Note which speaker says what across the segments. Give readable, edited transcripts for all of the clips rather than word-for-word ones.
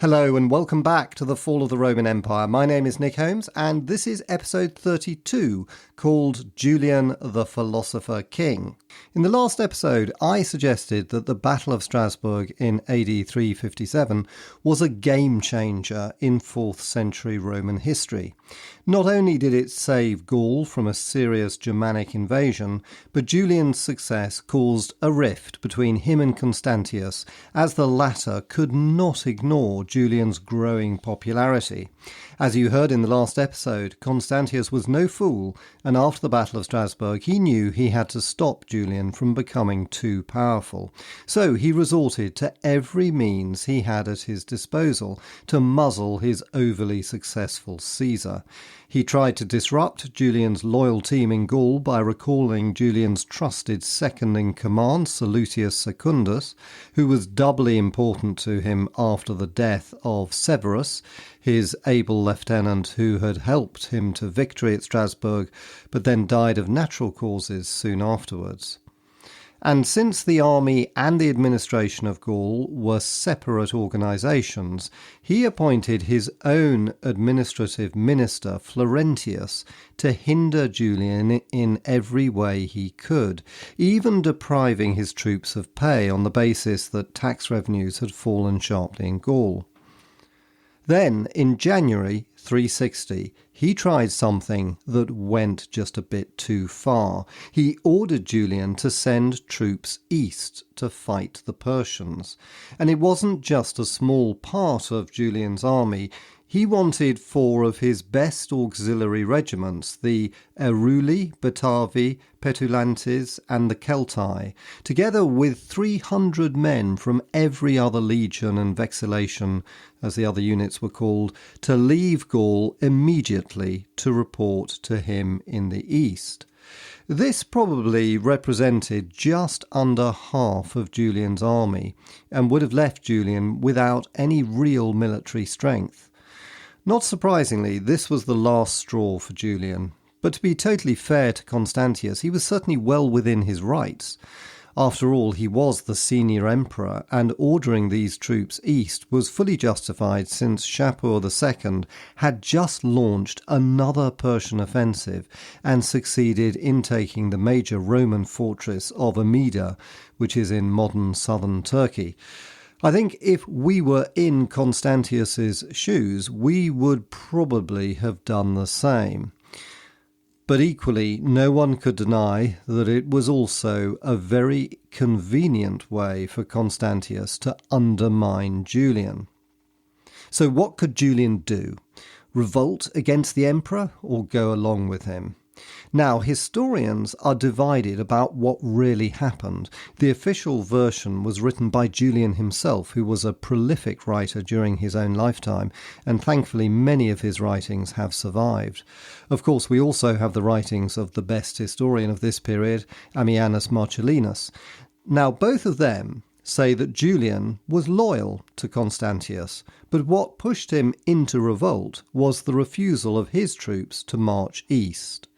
Speaker 1: Hello and welcome back to The Fall of the Roman Empire. My name is Nick Holmes and this is episode 32 called Julian the Philosopher King. In the last episode, I suggested that the Battle of Strasbourg in AD 357 was a game changer in 4th century Roman history. Not only did it save Gaul from a serious Germanic invasion, but Julian's success caused a rift between him and Constantius, as the latter could not ignore Julian's growing popularity. As you heard in the last episode, Constantius was no fool, and after the Battle of Strasbourg he knew he had to stop Julian from becoming too powerful. So he resorted to every means he had at his disposal to muzzle his overly successful Caesar. He tried to disrupt Julian's loyal team in Gaul by recalling Julian's trusted second-in-command, Salutius Secundus, who was doubly important to him after the death of Severus, his able lieutenant who had helped him to victory at Strasbourg, but then died of natural causes soon afterwards. And since the army and the administration of Gaul were separate organisations, he appointed his own administrative minister, Florentius, to hinder Julian in every way he could, even depriving his troops of pay on the basis that tax revenues had fallen sharply in Gaul. Then, in January 360, he tried something that went just a bit too far. He ordered Julian to send troops east to fight the Persians. And it wasn't just a small part of Julian's army. He wanted 4 of his best auxiliary regiments, the Eruli, Batavi, Petulantes and the Celtae, together with 300 men from every other legion and vexillation, as the other units were called, to leave Gaul immediately to report to him in the east. This probably represented just under half of Julian's army and would have left Julian without any real military strength. Not surprisingly, this was the last straw for Julian, but to be totally fair to Constantius, he was certainly well within his rights. After all, he was the senior emperor, and ordering these troops east was fully justified since Shapur II had just launched another Persian offensive and succeeded in taking the major Roman fortress of Amida, which is in modern southern Turkey. I think if we were in Constantius's shoes, we would probably have done the same. But equally, no one could deny that it was also a very convenient way for Constantius to undermine Julian. So what could Julian do? Revolt against the emperor or go along with him? Now, historians are divided about what really happened. The official version was written by Julian himself, who was a prolific writer during his own lifetime, and thankfully many of his writings have survived. Of course, we also have the writings of the best historian of this period, Ammianus Marcellinus. Now, both of them say that Julian was loyal to Constantius, but what pushed him into revolt was the refusal of his troops to march east.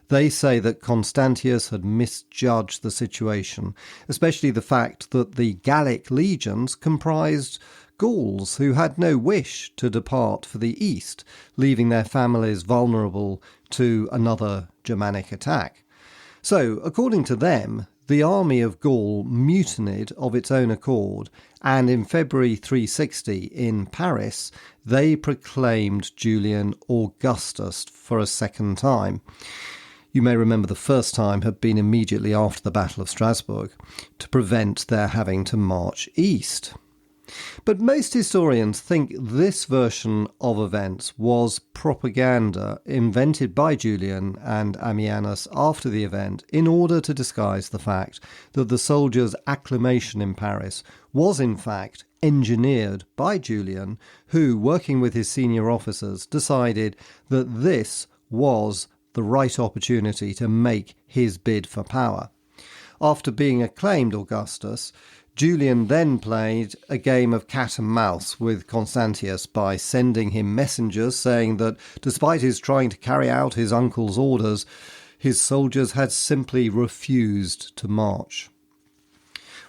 Speaker 1: They say that Constantius had misjudged the situation, especially the fact that the Gallic legions comprised Gauls who had no wish to depart for the east, leaving their families vulnerable to another Germanic attack. So, according to them, the army of Gaul mutinied of its own accord, and in February 360 in Paris, they proclaimed Julian Augustus for a second time. You may remember the first time had been immediately after the Battle of Strasbourg, to prevent their having to march east. But most historians think this version of events was propaganda invented by Julian and Ammianus after the event in order to disguise the fact that the soldiers' acclamation in Paris was in fact engineered by Julian, who, working with his senior officers, decided that this was the right opportunity to make his bid for power. After being acclaimed Augustus, Julian then played a game of cat and mouse with Constantius by sending him messengers saying that despite his trying to carry out his uncle's orders, his soldiers had simply refused to march.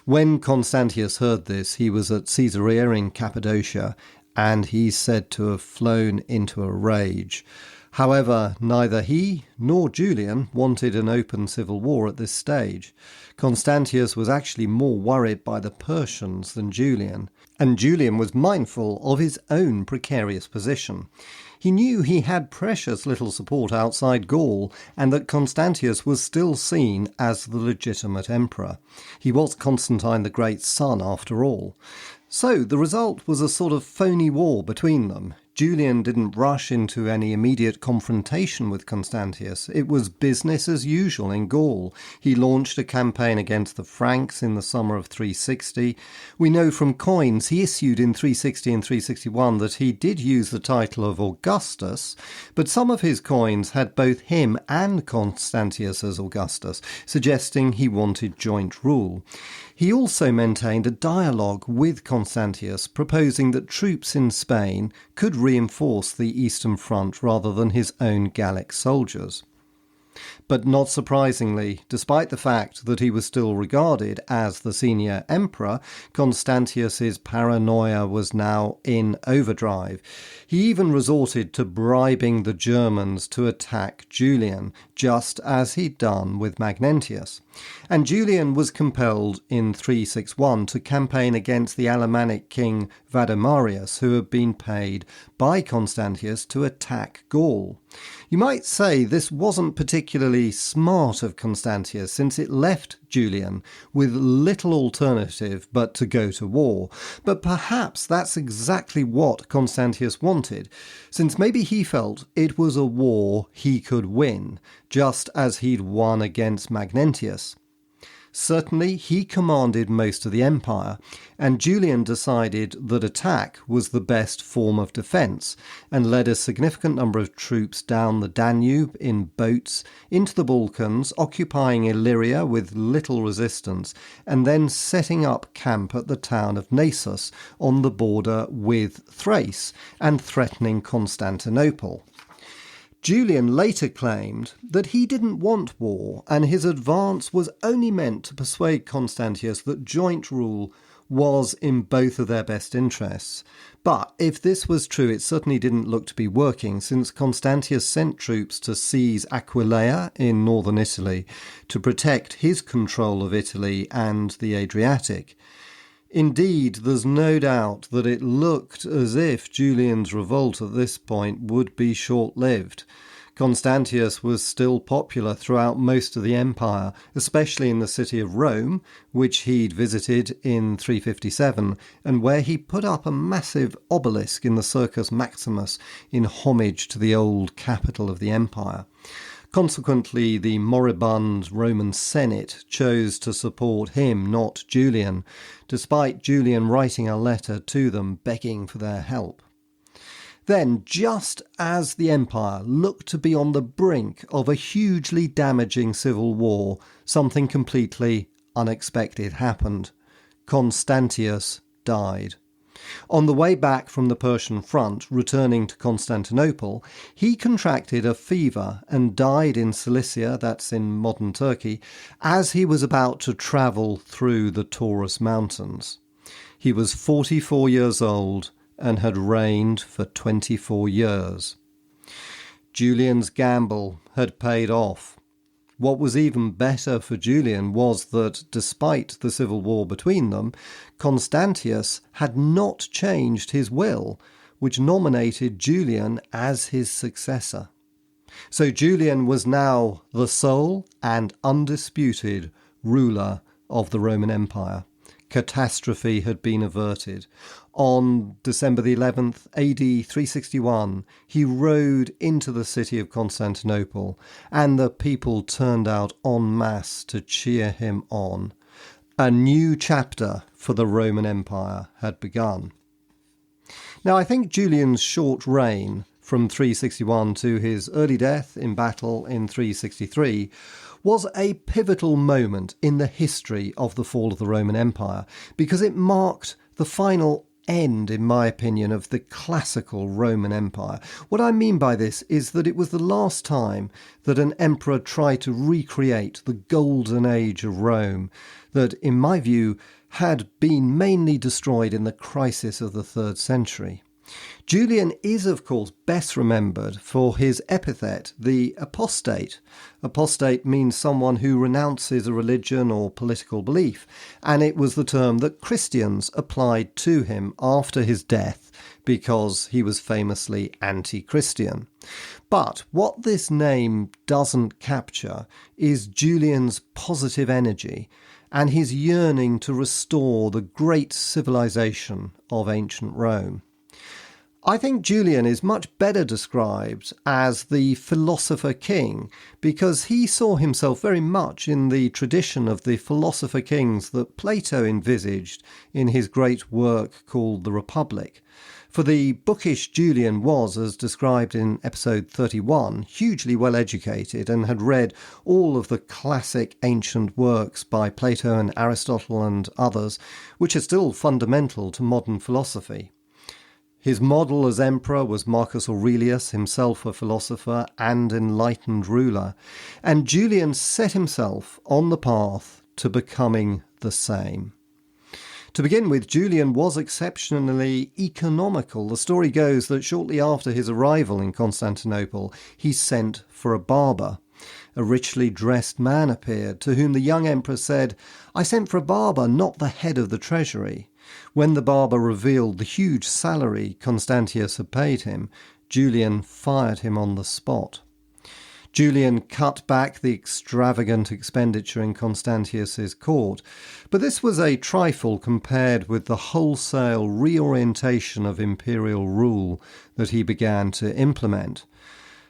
Speaker 1: When Constantius heard this, he was at Caesarea in Cappadocia, and he's said to have flown into a rage. However, neither he nor Julian wanted an open civil war at this stage. Constantius was actually more worried by the Persians than Julian, and Julian was mindful of his own precarious position. He knew he had precious little support outside Gaul, and that Constantius was still seen as the legitimate emperor. He was Constantine the Great's son, after all. So the result was a sort of phony war between them. Julian didn't rush into any immediate confrontation with Constantius. It was business as usual in Gaul. He launched a campaign against the Franks in the summer of 360. We know from coins he issued in 360 and 361 that he did use the title of Augustus, but some of his coins had both him and Constantius as Augustus, suggesting he wanted joint rule. He also maintained a dialogue with Constantius, proposing that troops in Spain could reinforce the Eastern Front rather than his own Gallic soldiers. But not surprisingly, despite the fact that he was still regarded as the senior emperor, Constantius's paranoia was now in overdrive. He even resorted to bribing the Germans to attack Julian, just as he'd done with Magnentius. And Julian was compelled in 361 to campaign against the Alemannic king Vadomarius, who had been paid by Constantius to attack Gaul. You might say this wasn't particularly smart of Constantius, since it left Julian with little alternative but to go to war. But perhaps that's exactly what Constantius wanted, since maybe he felt it was a war he could win, just as he'd won against Magnentius. Certainly, he commanded most of the empire, and Julian decided that attack was the best form of defence, and led a significant number of troops down the Danube in boats into the Balkans, occupying Illyria with little resistance, and then setting up camp at the town of Naissus on the border with Thrace, and threatening Constantinople. Julian later claimed that he didn't want war, and his advance was only meant to persuade Constantius that joint rule was in both of their best interests. But if this was true, it certainly didn't look to be working, since Constantius sent troops to seize Aquileia in northern Italy to protect his control of Italy and the Adriatic. Indeed, there's no doubt that it looked as if Julian's revolt at this point would be short-lived. Constantius was still popular throughout most of the empire, especially in the city of Rome, which he'd visited in 357, and where he put up a massive obelisk in the Circus Maximus in homage to the old capital of the empire. Consequently, the moribund Roman Senate chose to support him, not Julian, despite Julian writing a letter to them begging for their help. Then, just as the empire looked to be on the brink of a hugely damaging civil war, something completely unexpected happened. Constantius died. On the way back from the Persian front, returning to Constantinople, he contracted a fever and died in Cilicia, that's in modern Turkey, as he was about to travel through the Taurus Mountains. He was 44 years old and had reigned for 24 years. Julian's gamble had paid off. What was even better for Julian was that, despite the civil war between them, Constantius had not changed his will, which nominated Julian as his successor. So Julian was now the sole and undisputed ruler of the Roman Empire. Catastrophe had been averted. On December the 11th, AD 361, he rode into the city of Constantinople, and the people turned out en masse to cheer him on. A new chapter for the Roman Empire had begun. Now, I think Julian's short reign, from 361 to his early death in battle in 363, was a pivotal moment in the history of the fall of the Roman Empire, because it marked the final end, in my opinion, of the classical Roman Empire. What I mean by this is that it was the last time that an emperor tried to recreate the golden age of Rome that, in my view, had been mainly destroyed in the crisis of the 3rd century. Julian is, of course, best remembered for his epithet, the apostate. Apostate means someone who renounces a religion or political belief, and it was the term that Christians applied to him after his death because he was famously anti-Christian. But what this name doesn't capture is Julian's positive energy and his yearning to restore the great civilization of ancient Rome. I think Julian is much better described as the philosopher king because he saw himself very much in the tradition of the philosopher kings that Plato envisaged in his great work called The Republic. For the bookish Julian was, as described in episode 31, hugely well educated and had read all of the classic ancient works by Plato and Aristotle and others, which are still fundamental to modern philosophy. His model as emperor was Marcus Aurelius, himself a philosopher and enlightened ruler, and Julian set himself on the path to becoming the same. To begin with, Julian was exceptionally economical. The story goes that shortly after his arrival in Constantinople, he sent for a barber. A richly dressed man appeared, to whom the young emperor said, "I sent for a barber, not the head of the treasury." When the barber revealed the huge salary Constantius had paid him, Julian fired him on the spot. Julian cut back the extravagant expenditure in Constantius's court, but this was a trifle compared with the wholesale reorientation of imperial rule that he began to implement.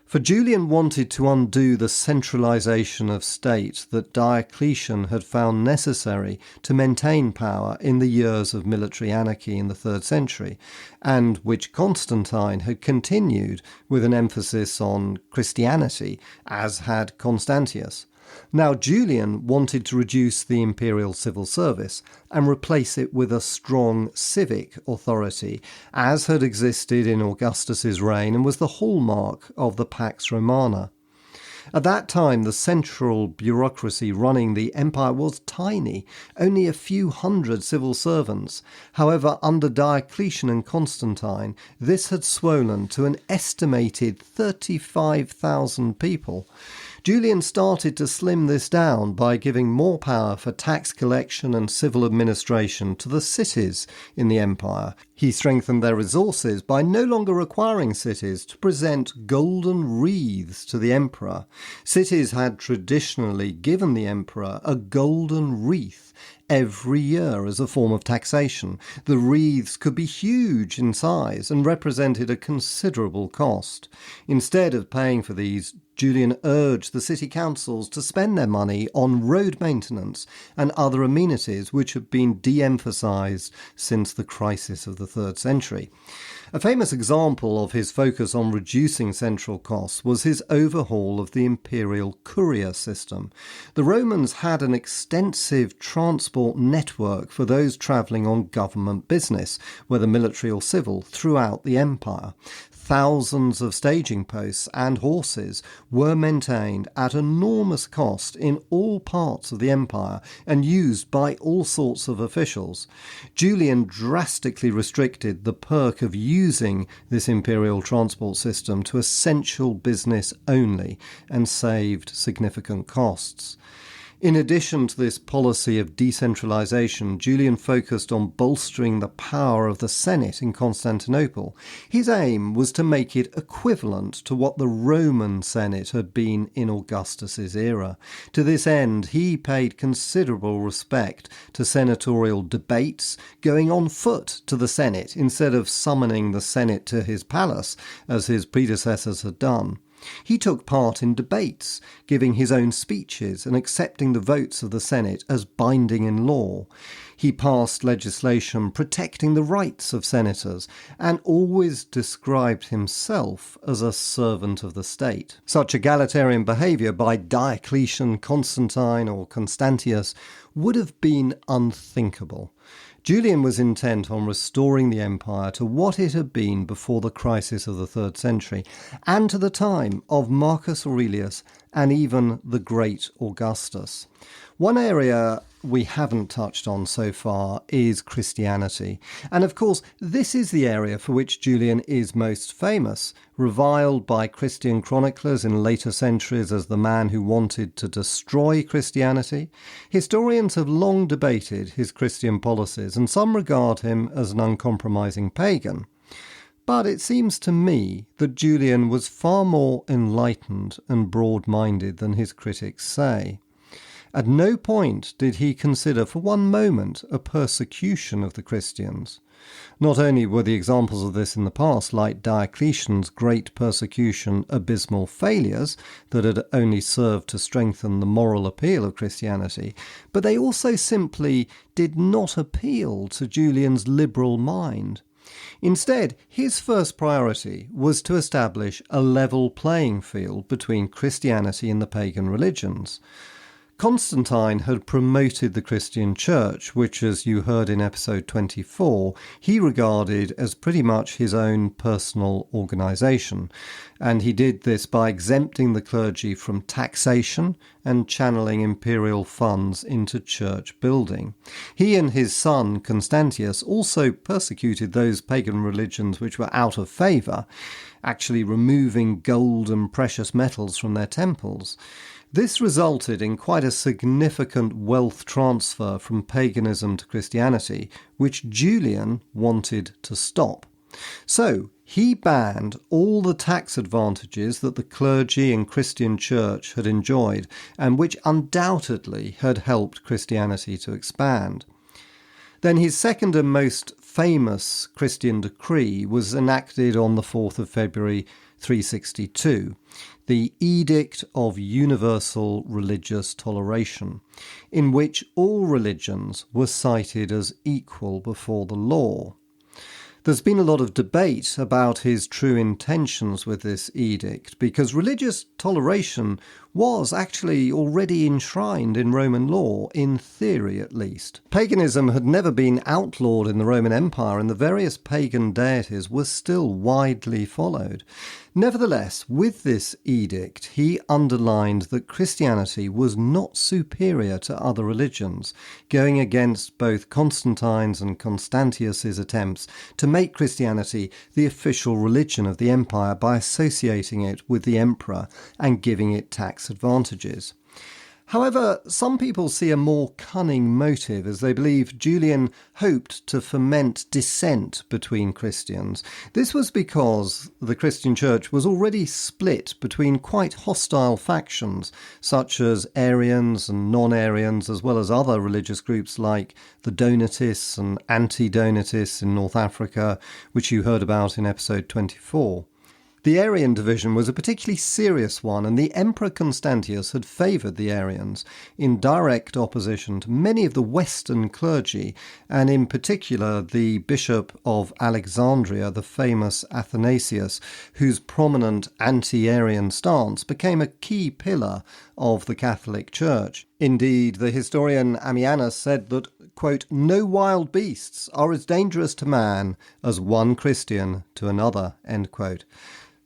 Speaker 1: For Julian wanted to undo the centralization of state that Diocletian had found necessary to maintain power in the years of military anarchy in the 3rd century, and which Constantine had continued with an emphasis on Christianity, as had Constantius. Now Julian wanted to reduce the imperial civil service and replace it with a strong civic authority, as had existed in Augustus's reign and was the hallmark of the Pax Romana. At that time, the central bureaucracy running the empire was tiny, only a few hundred civil servants. However, under Diocletian and Constantine, this had swollen to an estimated 35,000 people. Julian started to slim this down by giving more power for tax collection and civil administration to the cities in the empire. He strengthened their resources by no longer requiring cities to present golden wreaths to the emperor. Cities had traditionally given the emperor a golden wreath every year as a form of taxation. The wreaths could be huge in size and represented a considerable cost. Instead of paying for these, Julian urged the city councils to spend their money on road maintenance and other amenities which had been de-emphasized since the crisis of the 3rd century. A famous example of his focus on reducing central costs was his overhaul of the imperial courier system. The Romans had an extensive transport network for those travelling on government business, whether military or civil, throughout the empire. Thousands of staging posts and horses were maintained at enormous cost in all parts of the empire and used by all sorts of officials. Julian drastically restricted the perk of using this imperial transport system to essential business only and saved significant costs. In addition to this policy of decentralization, Julian focused on bolstering the power of the Senate in Constantinople. His aim was to make it equivalent to what the Roman Senate had been in Augustus's era. To this end, he paid considerable respect to senatorial debates, going on foot to the Senate instead of summoning the Senate to his palace, as his predecessors had done. He took part in debates, giving his own speeches and accepting the votes of the Senate as binding in law. He passed legislation protecting the rights of senators and always described himself as a servant of the state. Such egalitarian behaviour by Diocletian, Constantine or Constantius would have been unthinkable. Julian was intent on restoring the empire to what it had been before the crisis of the 3rd century and to the time of Marcus Aurelius and even the great Augustus. One area we haven't touched on so far is Christianity. And of course, this is the area for which Julian is most famous, reviled by Christian chroniclers in later centuries as the man who wanted to destroy Christianity. Historians have long debated his Christian policies, and some regard him as an uncompromising pagan. But it seems to me that Julian was far more enlightened and broad-minded than his critics say. At no point did he consider for one moment a persecution of the Christians. Not only were the examples of this in the past, like Diocletian's great persecution, abysmal failures that had only served to strengthen the moral appeal of Christianity, but they also simply did not appeal to Julian's liberal mind. Instead, his first priority was to establish a level playing field between Christianity and the pagan religions. Constantine had promoted the Christian Church, which, as you heard in episode 24, he regarded as pretty much his own personal organisation. And he did this by exempting the clergy from taxation and channeling imperial funds into church building. He and his son, Constantius, also persecuted those pagan religions which were out of favour, actually removing gold and precious metals from their temples. This resulted in quite a significant wealth transfer from paganism to Christianity, which Julian wanted to stop. So he banned all the tax advantages that the clergy and Christian church had enjoyed, and which undoubtedly had helped Christianity to expand. Then his second and most famous Christian decree was enacted on the 4th of February 362, the Edict of Universal Religious Toleration, in which all religions were cited as equal before the law. There's been a lot of debate about his true intentions with this edict, because religious toleration was actually already enshrined in Roman law, in theory at least. Paganism had never been outlawed in the Roman Empire, and the various pagan deities were still widely followed. Nevertheless, with this edict, he underlined that Christianity was not superior to other religions, going against both Constantine's and Constantius's attempts to make Christianity the official religion of the empire by associating it with the emperor and giving it tax advantages. However, some people see a more cunning motive, as they believe Julian hoped to foment dissent between Christians. This was because the Christian church was already split between quite hostile factions, such as Arians and non-Arians, as well as other religious groups like the Donatists and Anti-Donatists in North Africa, which you heard about in episode 24. The Arian division was a particularly serious one, and the Emperor Constantius had favoured the Arians in direct opposition to many of the Western clergy, and in particular the Bishop of Alexandria, the famous Athanasius, whose prominent anti-Arian stance became a key pillar of the Catholic Church. Indeed, the historian Ammianus said that, quote, "no wild beasts are as dangerous to man as one Christian to another," end quote.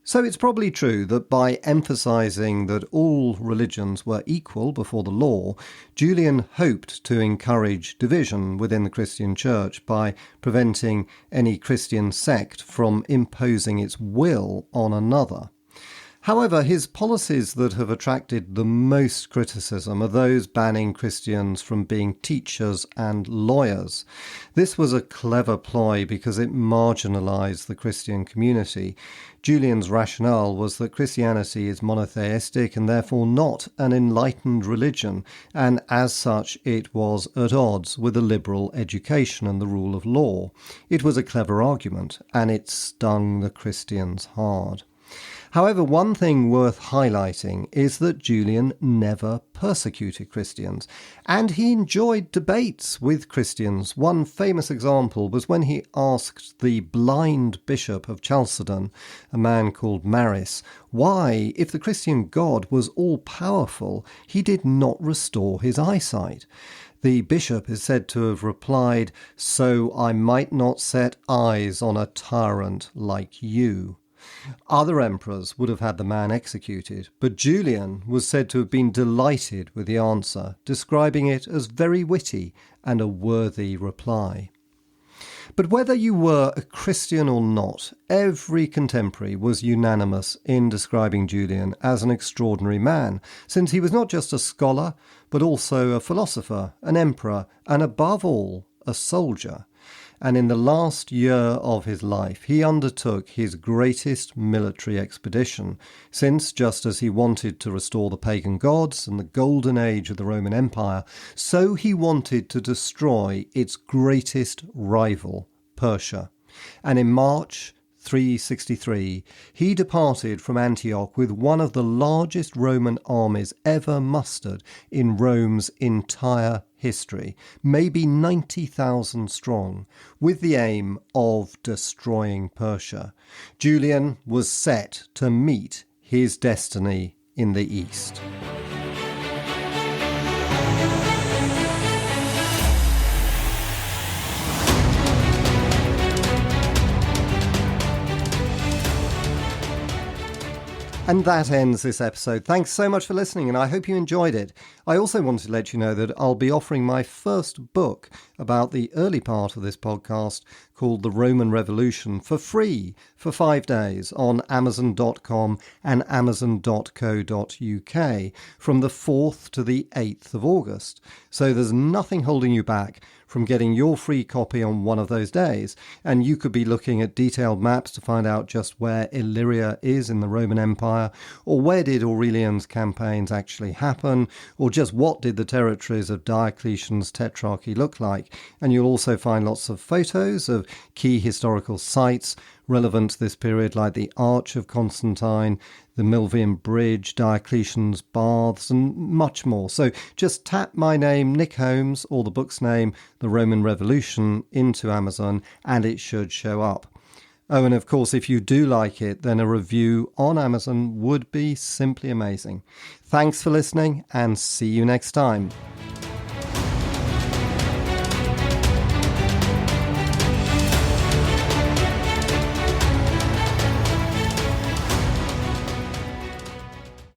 Speaker 1: So it's probably true that by emphasising that all religions were equal before the law, Julian hoped to encourage division within the Christian church by preventing any Christian sect from imposing its will on another. However, his policies that have attracted the most criticism are those banning Christians from being teachers and lawyers. This was a clever ploy because it marginalised the Christian community. Julian's rationale was that Christianity is monotheistic and therefore not an enlightened religion, and as such it was at odds with a liberal education and the rule of law. It was a clever argument, and it stung the Christians hard. However, one thing worth highlighting is that Julian never persecuted Christians, and he enjoyed debates with Christians. One famous example was when he asked the blind bishop of Chalcedon, a man called Maris, why, if the Christian God was all-powerful, he did not restore his eyesight. The bishop is said to have replied, "So I might not set eyes on a tyrant like you." Other emperors would have had the man executed, but Julian was said to have been delighted with the answer, describing it as very witty and a worthy reply. But whether you were a Christian or not, every contemporary was unanimous in describing Julian as an extraordinary man, since he was not just a scholar, but also a philosopher, an emperor, and above all, a soldier. And in the last year of his life, he undertook his greatest military expedition, since just as he wanted to restore the pagan gods and the golden age of the Roman Empire, so he wanted to destroy its greatest rival, Persia. And in March 363, he departed from Antioch with one of the largest Roman armies ever mustered in Rome's entire history, maybe 90,000 strong, with the aim of destroying Persia. Julian was set to meet his destiny in the east. And that ends this episode. Thanks so much for listening, and I hope you enjoyed it. I also wanted to let you know that I'll be offering my first book about the early part of this podcast called The Roman Revolution for free for 5 days on Amazon.com and Amazon.co.uk from the 4th to the 8th of August. So there's nothing holding you back from getting your free copy on one of those days, and you could be looking at detailed maps to find out just where Illyria is in the Roman Empire, or where did Aurelian's campaigns actually happen, or just what did the territories of Diocletian's tetrarchy look like. And you'll also find lots of photos of key historical sites relevant to this period, like the Arch of Constantine, the Milvian Bridge, Diocletian's Baths, and much more. So just tap my name, Nick Holmes, or the book's name, The Roman Revolution, into Amazon, and it should show up. Oh, and of course, if you do like it, then a review on Amazon would be simply amazing. Thanks for listening, and see you next time.